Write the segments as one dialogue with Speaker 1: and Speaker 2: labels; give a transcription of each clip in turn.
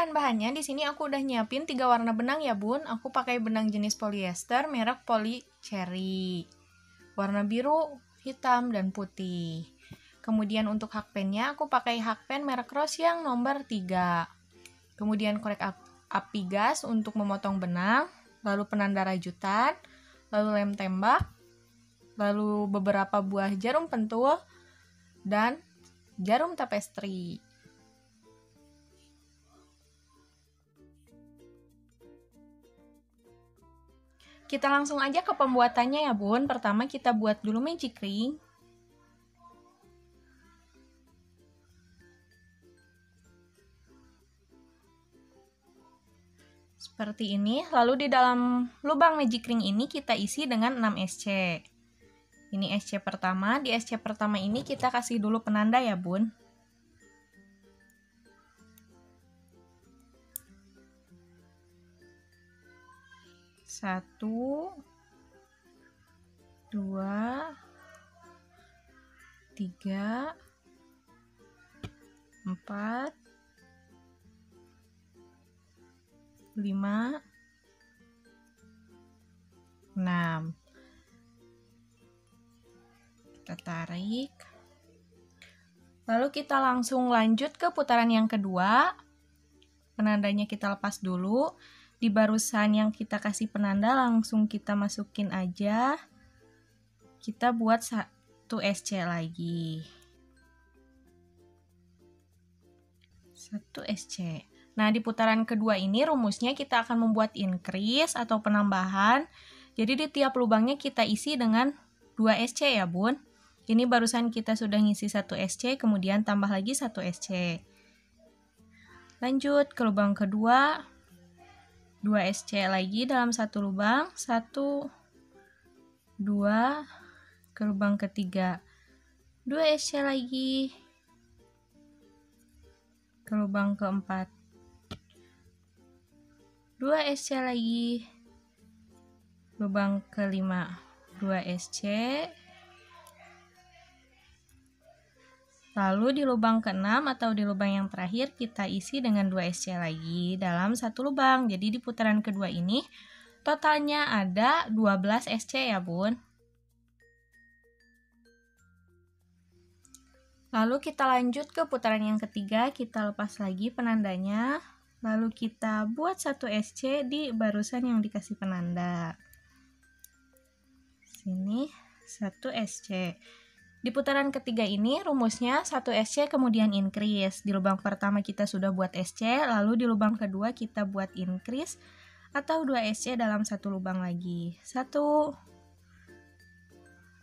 Speaker 1: bahan-bahannya di sini aku udah nyiapin 3 warna benang ya bun. Aku pakai benang jenis polyester merek Poly Cherry. Warna biru, hitam, dan putih. Kemudian untuk hakpennya aku pakai hakpen merek Rose yang nomor 3. Kemudian korek api gas untuk memotong benang, lalu penanda rajutan, lalu lem tembak, lalu beberapa buah jarum pentul, dan jarum tapestri. Kita langsung aja ke pembuatannya ya bun. Pertama kita buat dulu magic ring. Seperti ini. Lalu di dalam lubang magic ring ini kita isi dengan 6 SC. Ini SC pertama. Di SC pertama ini kita kasih dulu penanda ya bun. Satu, 2, 3, 4, 5, 6. Kita tarik. Lalu kita langsung lanjut ke putaran yang kedua. Penandanya kita lepas dulu. Di barusan yang kita kasih penanda langsung kita masukin aja. Kita buat 1 SC lagi. 1 SC. Nah, di putaran kedua ini rumusnya kita akan membuat increase atau penambahan. Jadi di tiap lubangnya kita isi dengan 2 SC ya bun. Ini barusan kita sudah ngisi 1 SC, kemudian tambah lagi 1 SC. Lanjut ke lubang kedua. 2 SC lagi dalam 1 lubang, 1, 2, ke lubang ketiga, 2 SC lagi, ke lubang keempat, 2 SC lagi, lubang kelima, 2 SC, lalu di lubang ke-6 atau di lubang yang terakhir kita isi dengan 2 SC lagi dalam 1 lubang. Jadi di putaran kedua ini totalnya ada 12 SC ya bun. Lalu kita lanjut ke putaran yang ketiga, kita lepas lagi penandanya. Lalu kita buat 1 SC di barusan yang dikasih penanda. Sini 1 SC. Di putaran ketiga ini rumusnya 1 SC kemudian increase. Di lubang pertama kita sudah buat SC, lalu di lubang kedua kita buat increase atau 2 SC dalam 1 lubang lagi. 1,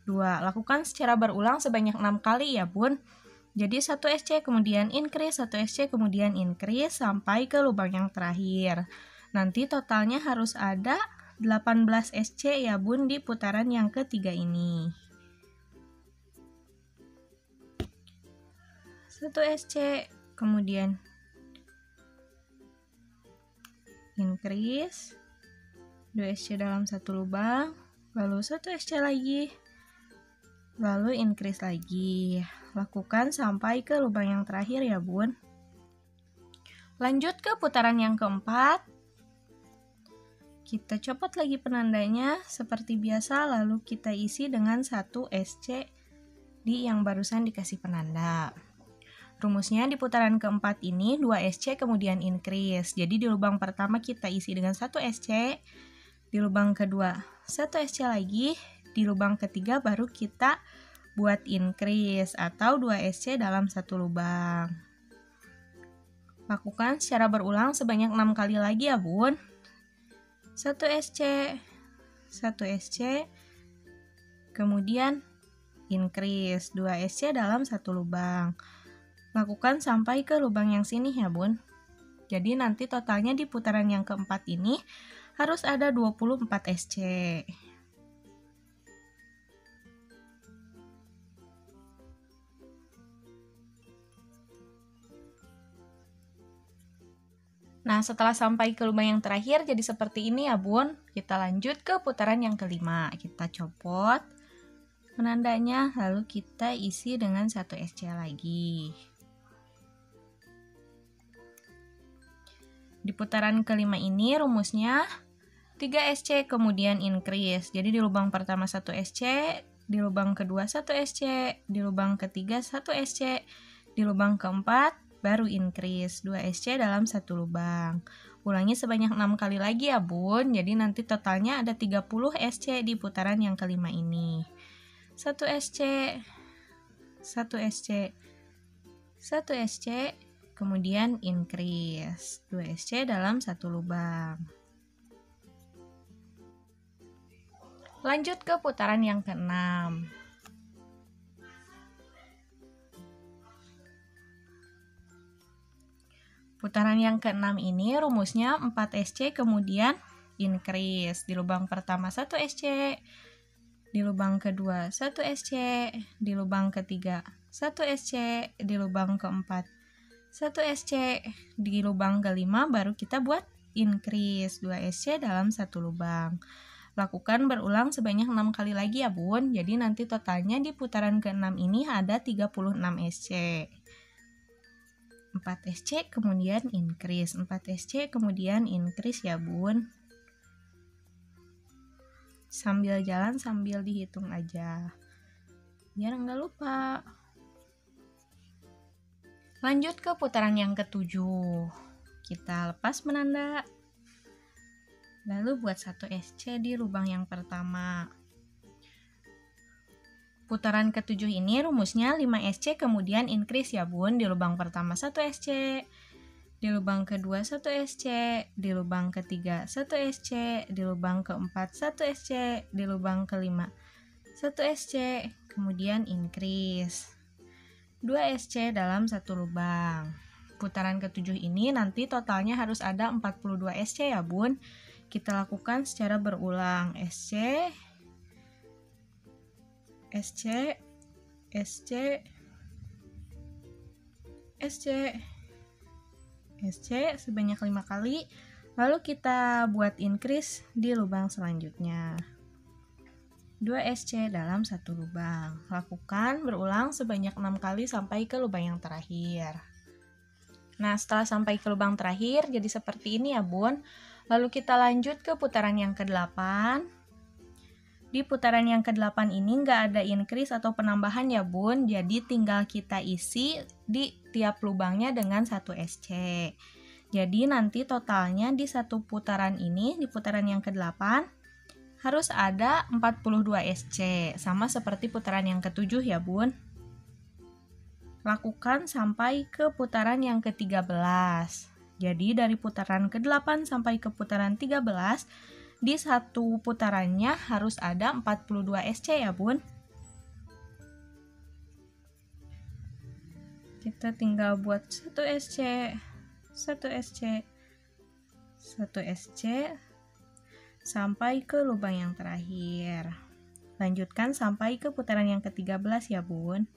Speaker 1: 2. Lakukan secara berulang sebanyak 6 kali ya bun. Jadi 1 SC kemudian increase, 1 SC kemudian increase sampai ke lubang yang terakhir. Nanti totalnya harus ada 18 SC ya bun di putaran yang ketiga ini. 1 SC, kemudian increase, 2 SC dalam 1 lubang, lalu 1 SC lagi, lalu increase lagi. Lakukan sampai ke lubang yang terakhir ya bun. Lanjut ke putaran yang keempat. Kita copot lagi penandanya seperti biasa, lalu kita isi dengan 1 SC di yang barusan dikasih penanda. Rumusnya di putaran keempat ini 2 SC kemudian increase. Jadi di lubang pertama kita isi dengan 1 SC, di lubang kedua 1 SC lagi, di lubang ketiga baru kita buat increase atau 2 SC dalam 1 lubang. Lakukan secara berulang sebanyak 6 kali lagi ya bun. 1 SC, 1 SC, kemudian increase 2 SC dalam 1 lubang. Lakukan sampai ke lubang yang sini ya bun. Jadi nanti totalnya di putaran yang keempat ini harus ada 24 SC. Nah, setelah sampai ke lubang yang terakhir jadi seperti ini ya bun. Kita lanjut ke putaran yang kelima. Kita copot penandanya, lalu kita isi dengan 1 SC lagi. Di putaran kelima ini rumusnya 3 SC kemudian increase. Jadi di lubang pertama 1 SC, di lubang kedua 1 SC, di lubang ketiga 1 SC, di lubang keempat baru increase 2 SC dalam satu lubang. Ulangi sebanyak 6 kali lagi ya Bun. Jadi nanti totalnya ada 30 SC di putaran yang kelima ini. 1 SC, 1 SC, 1 SC, kemudian increase 2 SC dalam satu lubang. Lanjut ke putaran yang keenam. Putaran yang keenam ini rumusnya 4 SC kemudian increase. Di lubang pertama 1 SC, di lubang kedua 1 SC, di lubang ketiga 1 SC, di lubang keempat 1 SC, di lubang kelima baru kita buat increase 2 SC dalam satu lubang. Lakukan berulang sebanyak 6 kali lagi ya Bun. Jadi nanti totalnya di putaran ke-6 ini ada 36 SC. 4 SC kemudian increase, 4 SC kemudian increase ya Bun. Sambil jalan sambil dihitung aja. Biar nggak lupa. Lanjut ke putaran yang ke-7. Kita lepas penanda. Lalu buat 1 SC di lubang yang pertama. Putaran ke-7 ini rumusnya 5 SC kemudian increase ya Bun. Di lubang pertama 1 SC, di lubang kedua 1 SC, di lubang ketiga 1 SC, di lubang keempat 1 SC, di lubang kelima 1 SC, kemudian increase 2 SC dalam satu lubang. Putaran ke-7 ini nanti totalnya harus ada 42 SC ya Bun. Kita lakukan secara berulang. SC, SC, SC, SC, SC sebanyak 5 kali. Lalu kita buat increase di lubang selanjutnya. 2 SC dalam satu lubang. Lakukan berulang sebanyak 6 kali sampai ke lubang yang terakhir. Nah, setelah sampai ke lubang terakhir, jadi seperti ini ya Bun. Lalu kita lanjut ke putaran yang ke-8. Di putaran yang ke-8 ini nggak ada increase atau penambahan ya Bun. Jadi tinggal kita isi di tiap lubangnya dengan 1 SC. Jadi nanti totalnya di satu putaran ini, di putaran yang ke-8, harus ada 42 SC. Sama seperti putaran yang ke-7 ya Bun. Lakukan sampai ke putaran yang ke-13. Jadi dari putaran ke-8 sampai ke putaran 13, di satu putarannya harus ada 42 SC ya Bun. Kita tinggal buat 1 SC, 1 SC, 1 SC, sampai ke lubang yang terakhir. Lanjutkan sampai ke putaran yang ke-13 ya Bun.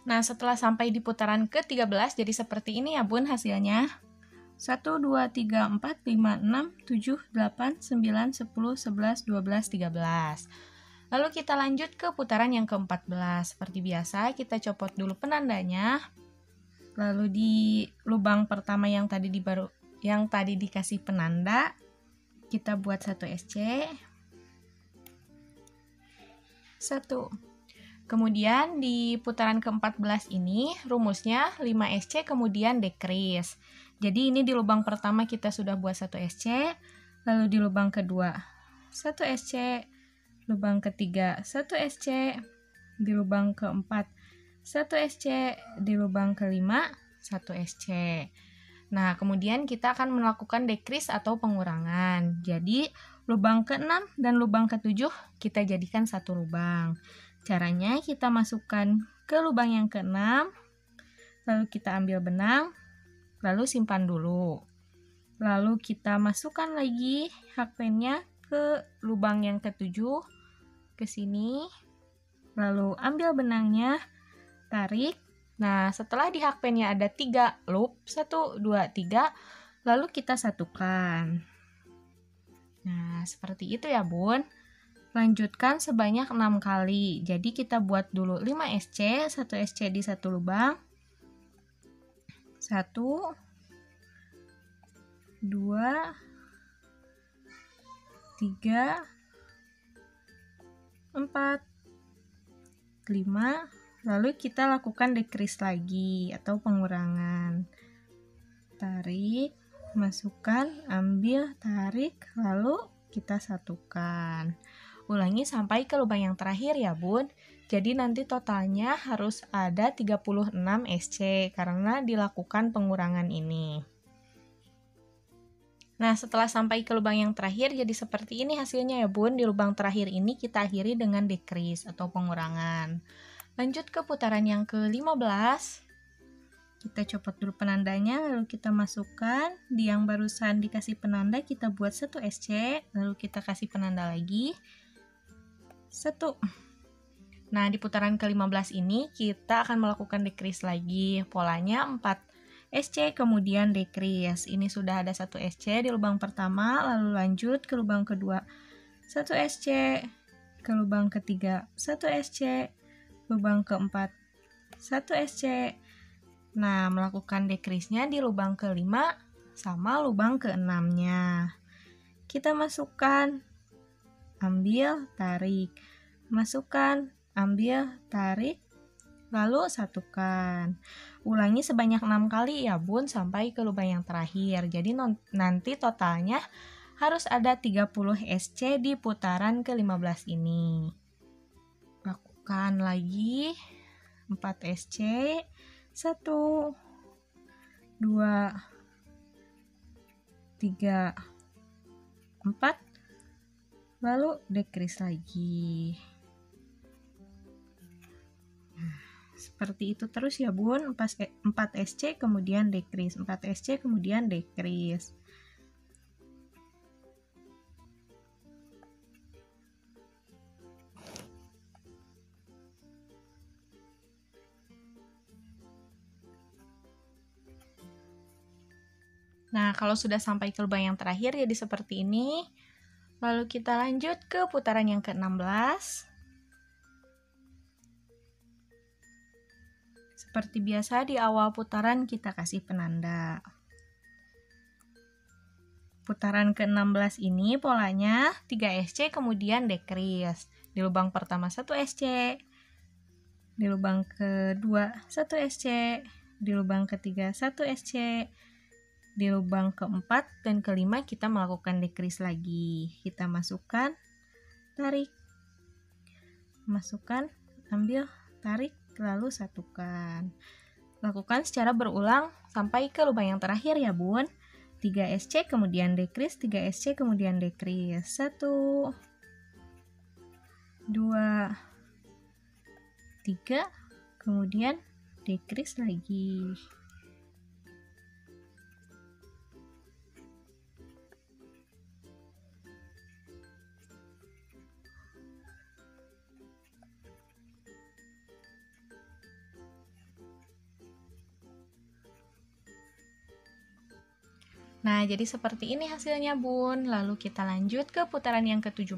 Speaker 1: Nah, setelah sampai di putaran ke-13, jadi seperti ini ya Bun hasilnya. 1, 2, 3, 4, 5, 6, 7, 8, 9, 10, 11, 12, 13. Lalu kita lanjut ke putaran yang ke-14. Seperti biasa, kita copot dulu penandanya. Lalu di lubang pertama yang tadi dikasih penanda, kita buat 1 SC. 1. Kemudian di putaran ke-14 ini rumusnya 5 SC kemudian decrease. Jadi ini di lubang pertama kita sudah buat 1 SC, lalu di lubang kedua 1 SC, lubang ketiga 1 SC, di lubang keempat 1 SC, di lubang kelima 1 SC. Nah, kemudian kita akan melakukan decrease atau pengurangan. Jadi lubang ke-6 dan lubang ke-7 kita jadikan satu lubang. Caranya kita masukkan ke lubang yang ke-6, lalu kita ambil benang, lalu simpan dulu. Lalu kita masukkan lagi hakpennya ke lubang yang ke-7, ke sini, lalu ambil benangnya, tarik. Nah, setelah di hakpennya ada 3 loop, 1, 2, 3, lalu kita satukan. Nah, seperti itu ya Bun. Lanjutkan sebanyak 6 kali. Jadi kita buat dulu 5 SC, 1 SC di satu lubang. 1 2 3 4 5, lalu kita lakukan decrease lagi atau pengurangan. Tarik, masukkan, ambil, tarik, lalu kita satukan. Ulangi sampai ke lubang yang terakhir ya Bun. Jadi nanti totalnya harus ada 36 SC karena dilakukan pengurangan ini. Nah, setelah sampai ke lubang yang terakhir jadi seperti ini hasilnya ya Bun. Di lubang terakhir ini kita akhiri dengan decrease atau pengurangan. Lanjut ke putaran yang ke-15. Kita copot dulu penandanya, lalu kita masukkan. Di yang barusan dikasih penanda kita buat 1 SC, lalu kita kasih penanda lagi. 1. Nah, di putaran ke-15 ini kita akan melakukan decrease lagi. Polanya 4 SC kemudian decrease. Ini sudah ada 1 SC di lubang pertama, lalu lanjut ke lubang kedua 1 SC, ke lubang ketiga 1 SC, lubang keempat 1 SC. Nah, melakukan decrease-nya di lubang ke-5 sama lubang ke-6-nya. Kita masukkan, ambil, tarik. Masukkan, ambil, tarik, lalu satukan. Ulangi sebanyak 6 kali ya Bun sampai ke lubang yang terakhir. Jadi nanti totalnya harus ada 30 SC di putaran ke-15 ini. Lakukan lagi 4 SC. 1 2 3 4, lalu decrease lagi. Seperti itu terus ya Bun, 4 SC kemudian decrease, 4 SC kemudian decrease. Nah, kalau sudah sampai ke lubang yang terakhir jadi seperti ini. Lalu kita lanjut ke putaran yang ke-16. Seperti biasa di awal putaran kita kasih penanda. Putaran ke-16 ini polanya 3 SC kemudian decrease. Di lubang pertama 1 SC, di lubang kedua 1 SC, di lubang ketiga 1 SC, di lubang keempat dan kelima kita melakukan decrease lagi. Kita masukkan, tarik, masukkan, ambil, tarik, lalu satukan. Lakukan secara berulang sampai ke lubang yang terakhir ya Bun. 3 SC kemudian decrease, 3 SC kemudian decrease. 1 2 3, kemudian decrease lagi. Nah, jadi seperti ini hasilnya Bun. Lalu kita lanjut ke putaran yang ke-17.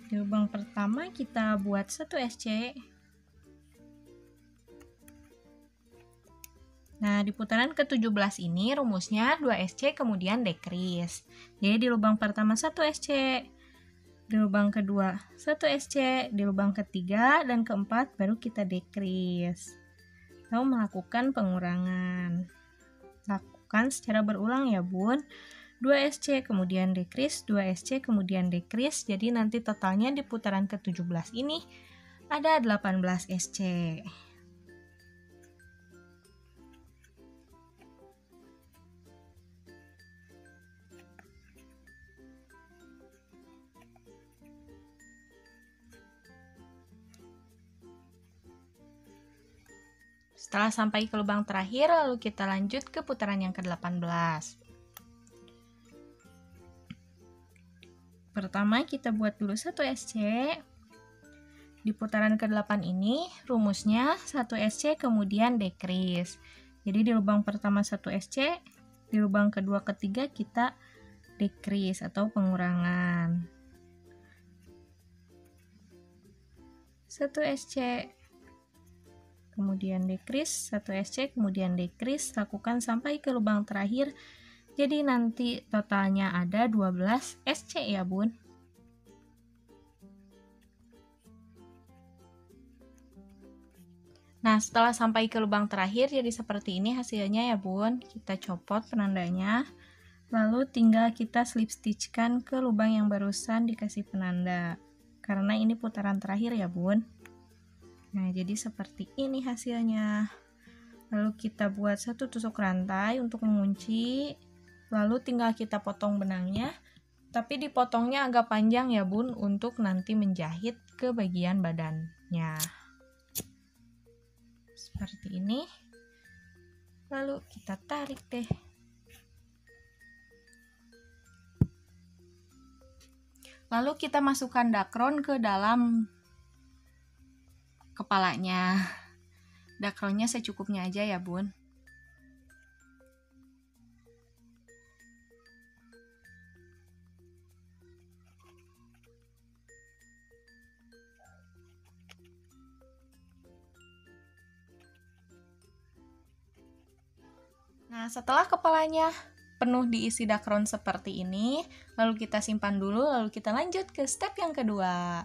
Speaker 1: Di lubang pertama kita buat 1 SC. Nah, di putaran ke-17 ini rumusnya 2 SC kemudian decrease. Jadi di lubang pertama 1 SC, di lubang kedua 1 SC, di lubang ketiga dan keempat baru kita decrease. Lalu melakukan pengurangan. Lakukan secara berulang ya Bun. 2 SC kemudian decrease, 2 SC kemudian decrease. Jadi nanti totalnya di putaran ke-17 ini ada 18 SC. Setelah sampai ke lubang terakhir, lalu kita lanjut ke putaran yang ke-18. Pertama kita buat dulu 1 SC. Di putaran ke-8 ini rumusnya 1 SC kemudian decrease. Jadi di lubang pertama 1 SC, di lubang kedua ketiga kita decrease atau pengurangan. 1 SC, kemudian decrease, 1 SC, kemudian decrease, lakukan sampai ke lubang terakhir. Jadi nanti totalnya ada 12 SC ya Bun. Nah, setelah sampai ke lubang terakhir jadi seperti ini hasilnya ya Bun. Kita copot penandanya, lalu tinggal kita slip stitchkan ke lubang yang barusan dikasih penanda. Karena ini putaran terakhir ya Bun. Nah, jadi seperti ini hasilnya. Lalu kita buat satu tusuk rantai untuk mengunci. Lalu tinggal kita potong benangnya. Tapi dipotongnya agak panjang ya Bun, untuk nanti menjahit ke bagian badannya. Seperti ini. Lalu kita tarik deh. Lalu kita masukkan dakron ke dalam kepalanya. Dakronnya secukupnya aja ya Bun. Nah, setelah kepalanya penuh diisi dakron seperti ini, lalu kita simpan dulu, lalu kita lanjut ke step yang kedua.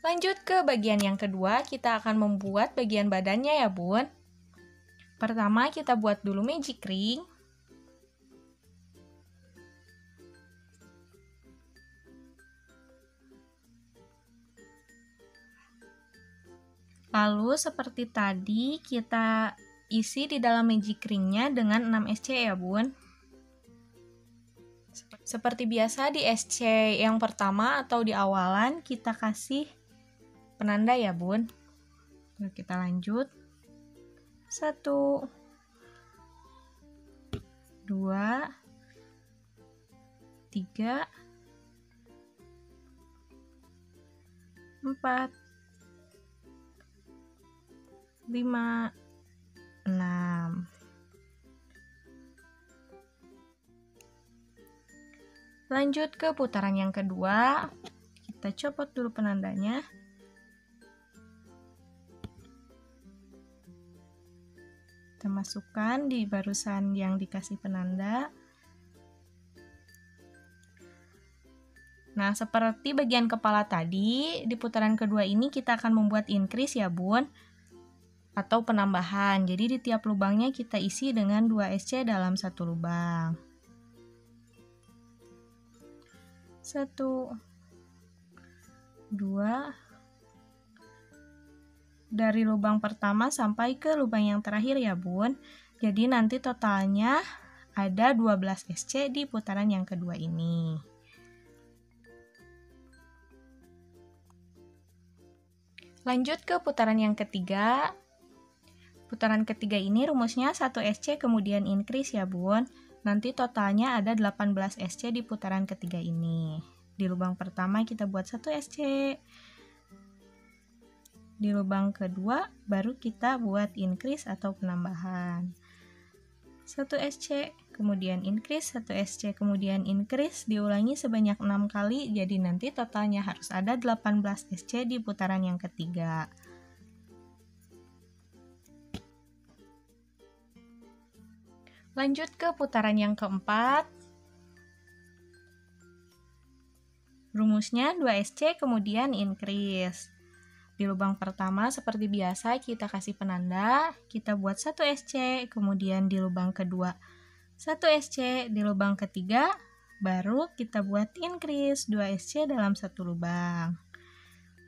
Speaker 1: Lanjut ke bagian yang kedua, kita akan membuat bagian badannya ya Bun. Pertama kita buat dulu magic ring. Lalu seperti tadi kita isi di dalam magic ringnya dengan 6 SC ya Bun. Seperti biasa di SC yang pertama atau di awalan kita kasih penanda ya Bun. Lalu kita lanjut. 1 2 3 4 5 6. Lanjut ke putaran yang kedua. Kita copot dulu penandanya. Kita masukkan di barusan yang dikasih penanda. Nah, seperti bagian kepala tadi, di putaran kedua ini kita akan membuat increase ya Bun, atau penambahan. Jadi di tiap lubangnya kita isi dengan 2 SC dalam satu lubang. 1 2 dari lubang pertama sampai ke lubang yang terakhir ya Bun. Jadi nanti totalnya ada 12 SC di putaran yang kedua ini. Lanjut ke putaran yang ketiga. Putaran ketiga ini rumusnya 1 SC kemudian increase ya Bun. Nanti totalnya ada 18 SC di putaran ketiga ini. Di lubang pertama kita buat 1 SC. Di lubang kedua baru kita buat increase atau penambahan. 1 SC, kemudian increase, 1 SC, kemudian increase, diulangi sebanyak 6 kali, jadi nanti totalnya harus ada 18 SC di putaran yang ketiga. Lanjut ke putaran yang keempat. Rumusnya 2 SC kemudian increase. Di lubang pertama seperti biasa kita kasih penanda, kita buat 1 SC, kemudian di lubang kedua 1 SC, di lubang ketiga baru kita buat increase 2 SC dalam satu lubang.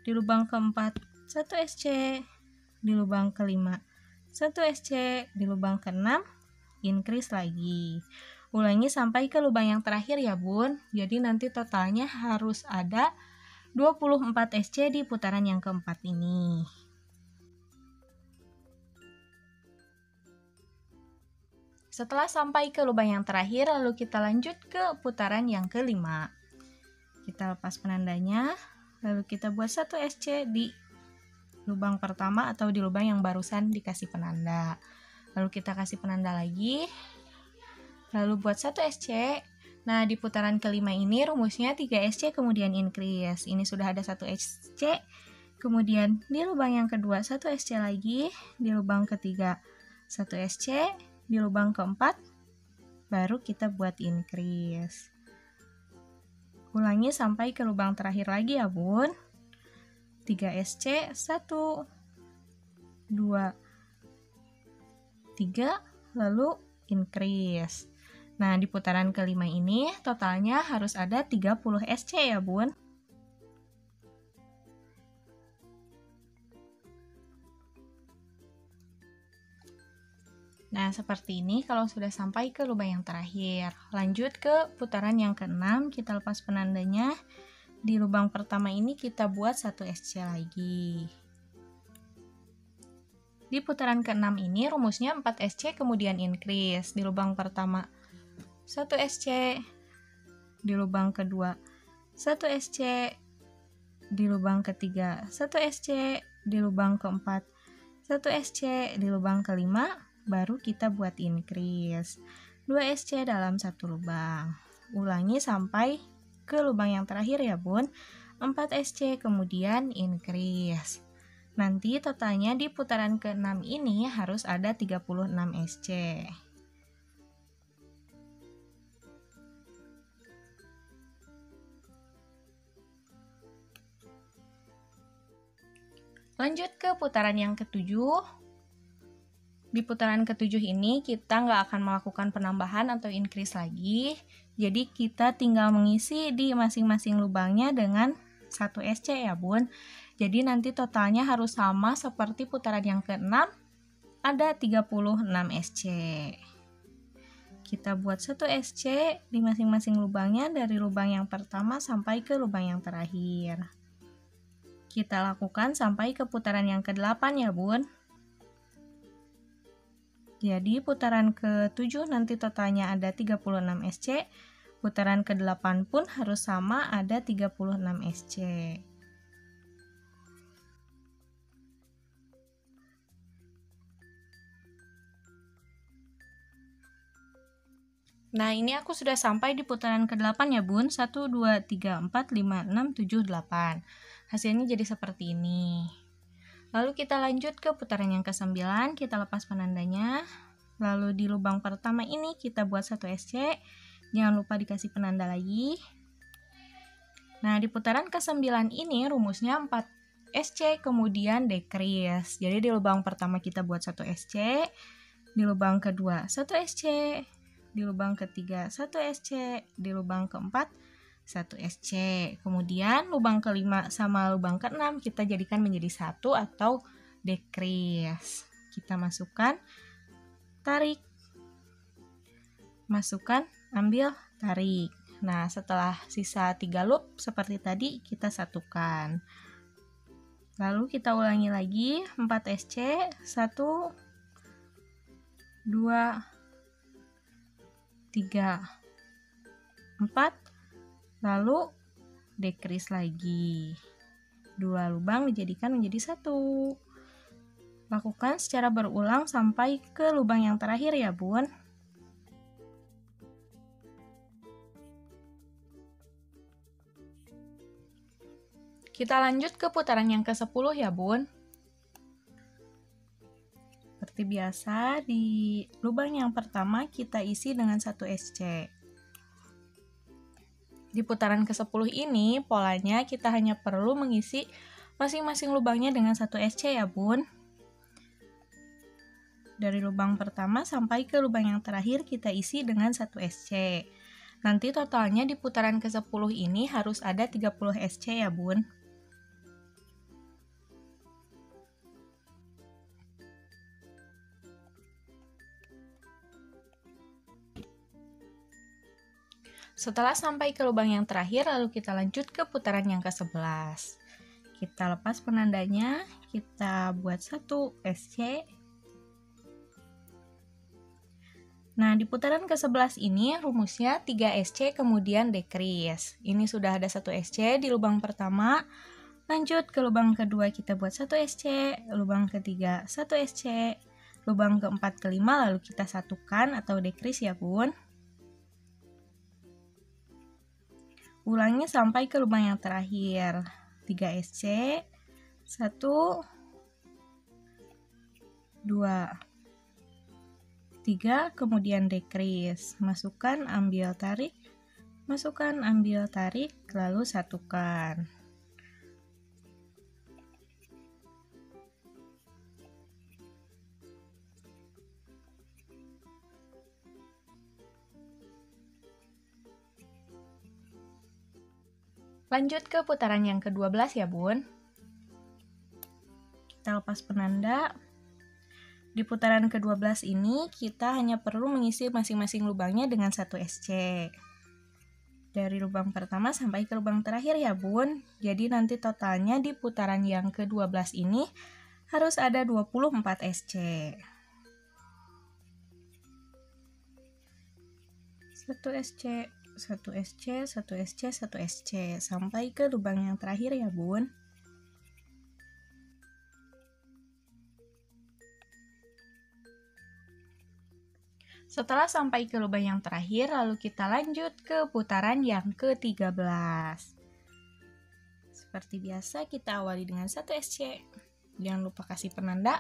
Speaker 1: Di lubang keempat 1 SC, di lubang kelima 1 SC, di lubang keenam increase lagi. Ulangi sampai ke lubang yang terakhir ya Bun. Jadi nanti totalnya harus ada 24 SC di putaran yang keempat ini. Setelah sampai ke lubang yang terakhir, lalu kita lanjut ke putaran yang kelima. Kita lepas penandanya, lalu kita buat 1 SC di lubang pertama atau di lubang yang barusan dikasih penanda. Lalu kita kasih penanda lagi, lalu buat 1 SC. Nah, di putaran kelima ini rumusnya 3 SC kemudian increase. Ini sudah ada 1 SC, kemudian di lubang yang kedua 1 SC lagi, di lubang ketiga 1 SC, di lubang keempat baru kita buat increase. Ulangi sampai ke lubang terakhir lagi ya bun. 3 SC, 1, 2, 3, lalu increase. Nah, di putaran kelima ini totalnya harus ada 30 SC ya bun. Nah, seperti ini kalau sudah sampai ke lubang yang terakhir. Lanjut ke putaran yang ke-6, kita lepas penandanya. Di lubang pertama ini kita buat 1 SC lagi. Di putaran ke-6 ini rumusnya 4 SC kemudian increase. Di lubang pertama 1 SC, di lubang kedua 1 SC, di lubang ketiga 1 SC, di lubang keempat 1 SC, di lubang kelima baru kita buat increase. 2 SC dalam 1 lubang. Ulangi sampai ke lubang yang terakhir ya bun. 4 SC kemudian increase. Nanti totalnya di putaran ke-6 ini harus ada 36 SC. Lanjut ke putaran yang ke-7. Di putaran ke-7 ini kita nggak akan melakukan penambahan atau increase lagi. Jadi kita tinggal mengisi di masing-masing lubangnya dengan 1 SC ya bun. Jadi nanti totalnya harus sama seperti putaran yang ke-6, ada 36 SC. Kita buat 1 SC di masing-masing lubangnya dari lubang yang pertama sampai ke lubang yang terakhir. Kita lakukan sampai ke putaran yang ke-8 ya bun. Jadi putaran ke-7 nanti totalnya ada 36 SC. Putaran ke-8 pun harus sama, ada 36 SC. Nah, ini aku sudah sampai di putaran ke-8 ya bun. 1, 2, 3, 4, 5, 6, 7, 8. Hasilnya jadi seperti ini. Lalu kita lanjut ke putaran yang ke-9. Kita lepas penandanya. Lalu di lubang pertama ini kita buat 1 SC. Jangan lupa dikasih penanda lagi. Nah, di putaran ke-9 ini rumusnya 4 SC kemudian decrease. Jadi di lubang pertama kita buat 1 SC. Di lubang kedua 1 SC. Di lubang ketiga 1 SC, di lubang keempat 1 SC. Kemudian lubang kelima sama lubang keenam kita jadikan menjadi 1 atau decrease. Kita masukkan, tarik, masukkan, ambil, tarik. Nah, setelah sisa 3 loop seperti tadi kita satukan. Lalu kita ulangi lagi 4 SC, 1, 2, 3, 4, lalu decrease lagi. 2 lubang dijadikan menjadi 1. Lakukan secara berulang sampai ke lubang yang terakhir ya bun. Kita lanjut ke putaran yang ke-10 ya bun. Seperti biasa, di lubang yang pertama kita isi dengan 1 SC. Di putaran ke-10 ini, polanya kita hanya perlu mengisi masing-masing lubangnya dengan 1 SC ya bun. Dari lubang pertama sampai ke lubang yang terakhir kita isi dengan 1 SC. Nanti totalnya di putaran ke-10 ini harus ada 30 SC ya bun. Setelah sampai ke lubang yang terakhir, lalu kita lanjut ke putaran yang ke-11. Kita lepas penandanya, kita buat 1 SC. Nah, di putaran ke-11 ini rumusnya 3 SC kemudian decrease. Ini sudah ada 1 SC di lubang pertama. Lanjut ke lubang kedua kita buat 1 SC, lubang ketiga 1 SC, lubang keempat kelima lalu kita satukan atau decrease ya bun. Ulangi sampai ke lubang yang terakhir. 3 SC, 1, 2, 3, kemudian decrease. Masukkan, ambil, tarik. Masukkan, ambil, tarik, lalu satukan. Lanjut ke putaran yang ke-12 ya bun. Kita lepas penanda. Di putaran ke-12 ini kita hanya perlu mengisi masing-masing lubangnya dengan 1 SC. Dari lubang pertama sampai ke lubang terakhir ya bun. Jadi nanti totalnya di putaran yang ke-12 ini harus ada 24 SC. 1 SC, 1 SC, 1 SC, 1 SC sampai ke lubang yang terakhir ya bun. Setelah sampai ke lubang yang terakhir, lalu kita lanjut ke putaran yang ke-13. Seperti biasa kita awali dengan 1 SC. Jangan lupa kasih penanda.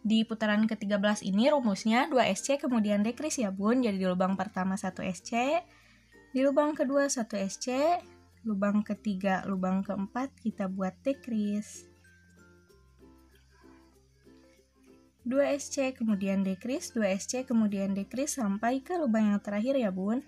Speaker 1: Di putaran ke-13 ini rumusnya 2 SC kemudian decrease ya bun. Jadi di lubang pertama 1 SC, di lubang kedua 1 SC, lubang ketiga, lubang keempat kita buat decrease. 2 SC kemudian decrease, 2 SC kemudian decrease sampai ke lubang yang terakhir ya bun.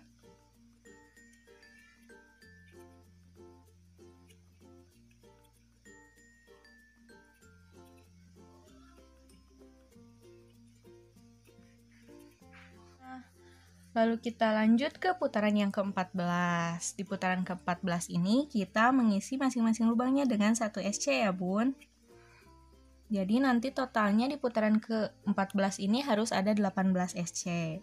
Speaker 1: Lalu kita lanjut ke putaran yang ke-14. Di putaran ke-14 ini kita mengisi masing-masing lubangnya dengan 1 SC ya bun. Jadi nanti totalnya di putaran ke-14 ini harus ada 18 SC.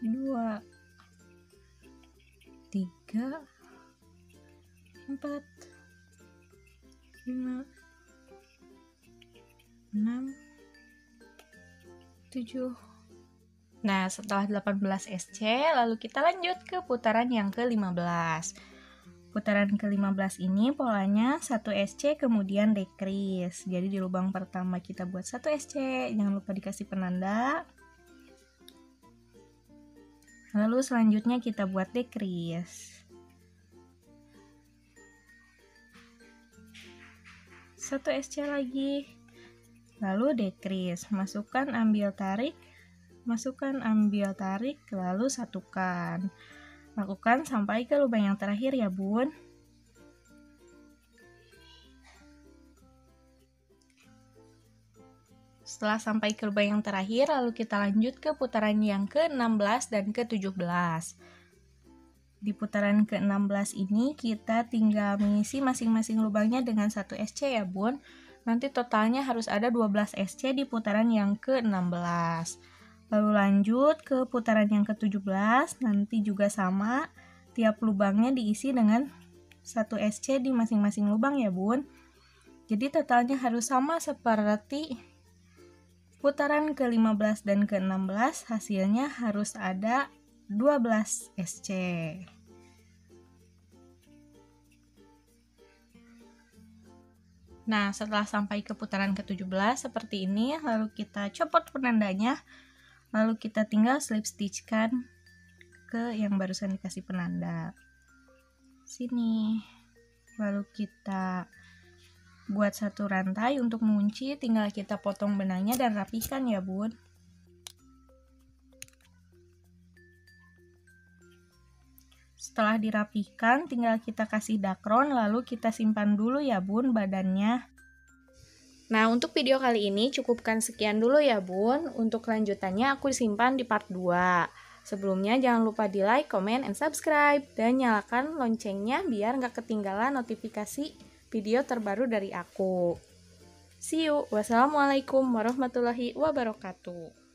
Speaker 1: 2, 3, 4, 5, 6, 7. Nah, setelah 18 SC, lalu kita lanjut ke putaran yang ke-15. Putaran ke-15 ini polanya 1 SC kemudian decrease. Jadi di lubang pertama kita buat 1 SC, jangan lupa dikasih penanda. Lalu selanjutnya kita buat decrease. 1 SC lagi. Lalu decrease. Masukkan, ambil, tarik. Masukkan, ambil, tarik, lalu satukan. Lakukan sampai ke lubang yang terakhir ya bun. Setelah sampai ke lubang yang terakhir, lalu kita lanjut ke putaran yang ke-16 dan ke-17. Di putaran ke-16 ini kita tinggal mengisi masing-masing lubangnya dengan 1 SC ya bun. Nanti totalnya harus ada 12 SC di putaran yang ke-16. Lalu lanjut ke putaran yang ke-17, nanti juga sama, tiap lubangnya diisi dengan 1 SC di masing-masing lubang ya bun. Jadi totalnya harus sama seperti putaran ke-15 dan ke-16, hasilnya harus ada 12 SC. Nah, setelah sampai ke putaran ke-17 seperti ini, lalu kita copot penandanya. Lalu kita tinggal slip stitchkan ke yang barusan dikasih penanda. Sini. Lalu kita buat satu rantai untuk mengunci, tinggal kita potong benangnya dan rapihkan ya bun. Setelah dirapihkan, tinggal kita kasih dakron, lalu kita simpan dulu ya bun badannya. Nah, untuk video kali ini cukupkan sekian dulu ya bun. Untuk kelanjutannya aku simpan di part 2. Sebelumnya jangan lupa di like, comment, and subscribe. Dan nyalakan loncengnya biar nggak ketinggalan notifikasi video terbaru dari aku. See you. Wassalamualaikum warahmatullahi wabarakatuh.